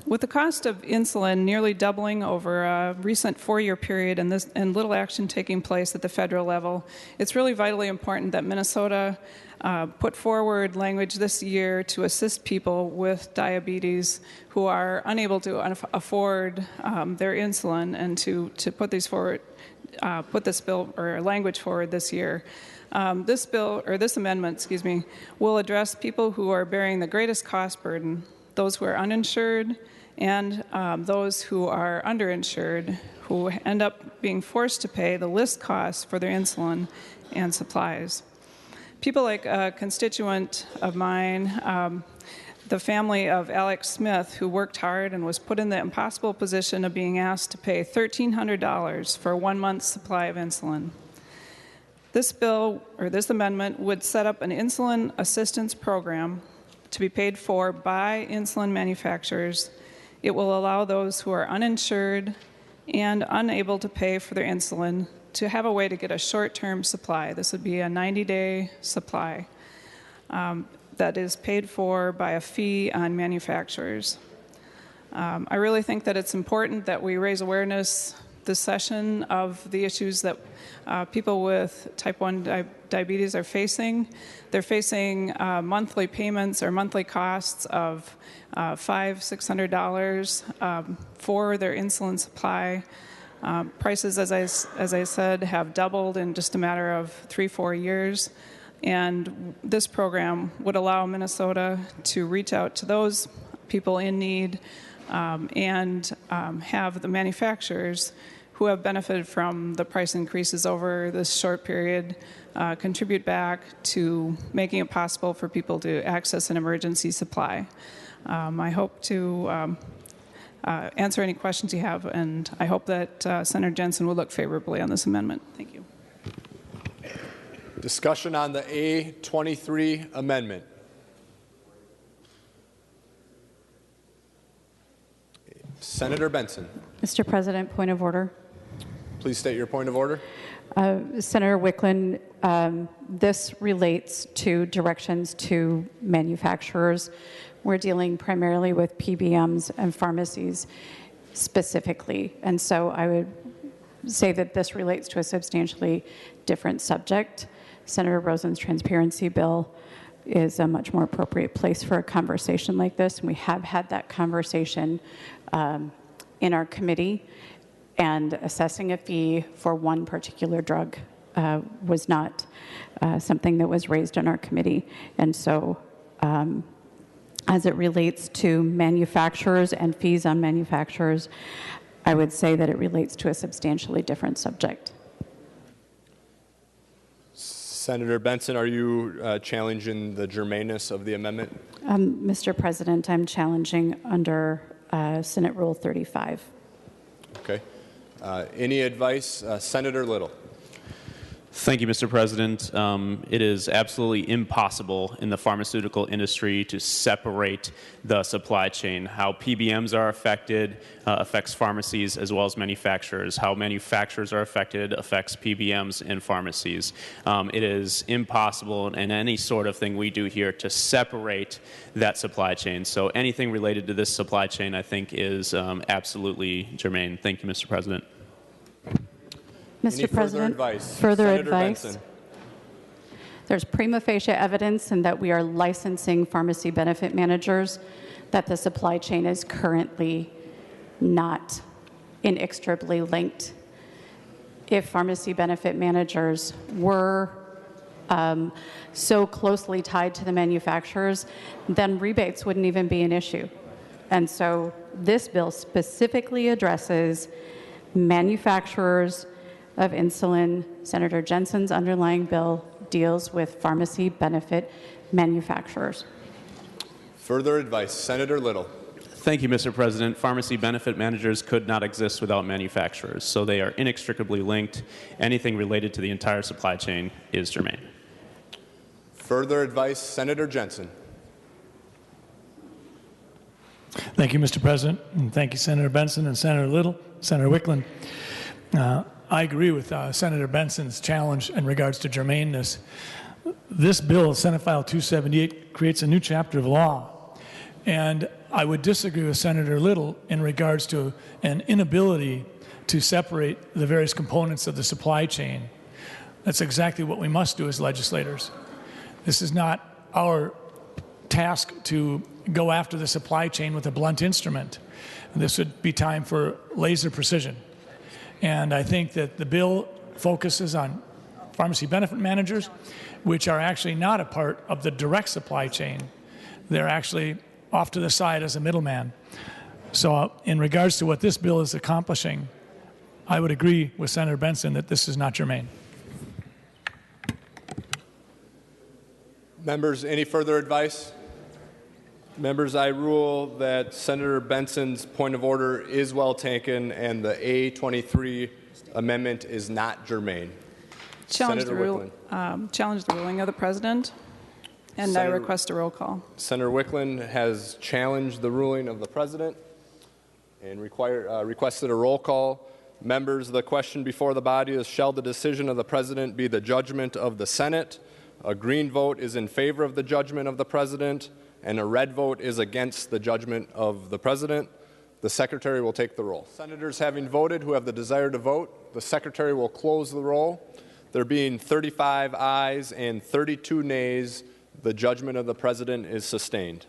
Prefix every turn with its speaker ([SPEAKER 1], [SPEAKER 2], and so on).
[SPEAKER 1] With the cost of insulin nearly doubling over a recent 4-year period and little action taking place at the federal level, it's really vitally important that Minnesota put forward language this year to assist people with diabetes who are unable to afford their insulin, and to put these forward, put this bill or language forward this year. This amendment, will address people who are bearing the greatest cost burden, those who are uninsured, and those who are underinsured, who end up being forced to pay the list costs for their insulin and supplies. People like a constituent of mine, the family of Alec Smith, who worked hard and was put in the impossible position of being asked to pay $1,300 for 1 month's supply of insulin. This bill, or this amendment, would set up an insulin assistance program to be paid for by insulin manufacturers. It will allow those who are uninsured and unable to pay for their insulin to have a way to get a short-term supply. This would be a 90-day supply that is paid for by a fee on manufacturers. I really think that it's important that we raise awareness this session of the issues that people with type 1 diabetes are facing. They're facing monthly payments or monthly costs of $500–600 for their insulin supply. Prices, as I said, have doubled in just a matter of 3–4 years. And this program would allow Minnesota to reach out to those people in need and have the manufacturers who have benefited from the price increases over this short period contribute back to making it possible for people to access an emergency supply. I hope to answer any questions you have, and I hope that Senator Jensen will look favorably on this amendment. Thank you.
[SPEAKER 2] Discussion on the A23 amendment. Senator Benson.
[SPEAKER 3] Mr. President, point of order.
[SPEAKER 2] Please state your point of order.
[SPEAKER 3] Senator Wicklund, this relates to directions to manufacturers. We're dealing primarily with PBMs and pharmacies specifically, and so I would say that this relates to a substantially different subject. Senator Rosen's transparency bill is a much more appropriate place for a conversation like this, and we have had that conversation in our committee, and assessing a fee for one particular drug was not something that was raised in our committee. And so as it relates to manufacturers and fees on manufacturers, I would say that it relates to a substantially different subject.
[SPEAKER 2] Senator Benson, are you challenging the germaneness of the amendment?
[SPEAKER 3] Mr. President, I'm challenging under Senate Rule 35.
[SPEAKER 2] Okay. Any advice? Senator Little.
[SPEAKER 4] Thank you, Mr. President. It is absolutely impossible in the pharmaceutical industry to separate the supply chain. How PBMs are affected affects pharmacies as well as manufacturers. How manufacturers are affected affects PBMs and pharmacies. It is impossible in any sort of thing we do here to separate that supply chain. So anything related to this supply chain, I think, is absolutely germane. Thank you, Mr. President.
[SPEAKER 3] Mr. President, further advice. There's prima facie evidence in that we are licensing pharmacy benefit managers that the supply chain is currently not inextricably linked. If pharmacy benefit managers were so closely tied to the manufacturers, then rebates wouldn't even be an issue. And so this bill specifically addresses manufacturers of insulin. Senator Jensen's underlying bill deals with pharmacy benefit manufacturers.
[SPEAKER 2] Further advice. Senator Little.
[SPEAKER 4] Thank you, Mr. President. Pharmacy benefit managers could not exist without manufacturers, so they are inextricably linked. Anything related to the entire supply chain is germane.
[SPEAKER 2] Further advice. Senator Jensen.
[SPEAKER 5] Thank you, Mr. President, and thank you, Senator Benson and Senator Little, Senator Wiklund. I agree with Senator Benson's challenge in regards to germaneness. This bill, Senate File 278, creates a new chapter of law, And I would disagree with Senator Little in regards to an inability to separate the various components of the supply chain. That's exactly what we must do as legislators. This is not our task to go after the supply chain with a blunt instrument. This would be time for laser precision. And I think that the bill focuses on pharmacy benefit managers, which are actually not a part of the direct supply chain. They're actually off to the side as a middleman. So in regards to what this bill is accomplishing, I would agree with Senator Benson that this is not germane.
[SPEAKER 2] Members, any further advice? Members, I rule that Senator Benson's point of order is well taken and the A23 amendment is not germane.
[SPEAKER 1] Challenge
[SPEAKER 2] Senator Wicklund.
[SPEAKER 1] challenge the ruling of the president, and I request a roll call.
[SPEAKER 2] Senator Wicklund has challenged the ruling of the president and requested a roll call. Members, the question before the body is, shall the decision of the president be the judgment of the Senate? A green vote is in favor of the judgment of the president, and a red vote is against the judgment of the president. The secretary will take the roll. Senators having voted who have the desire to vote, the secretary will close the roll. There being 35 ayes and 32 nays, the judgment of the president is sustained.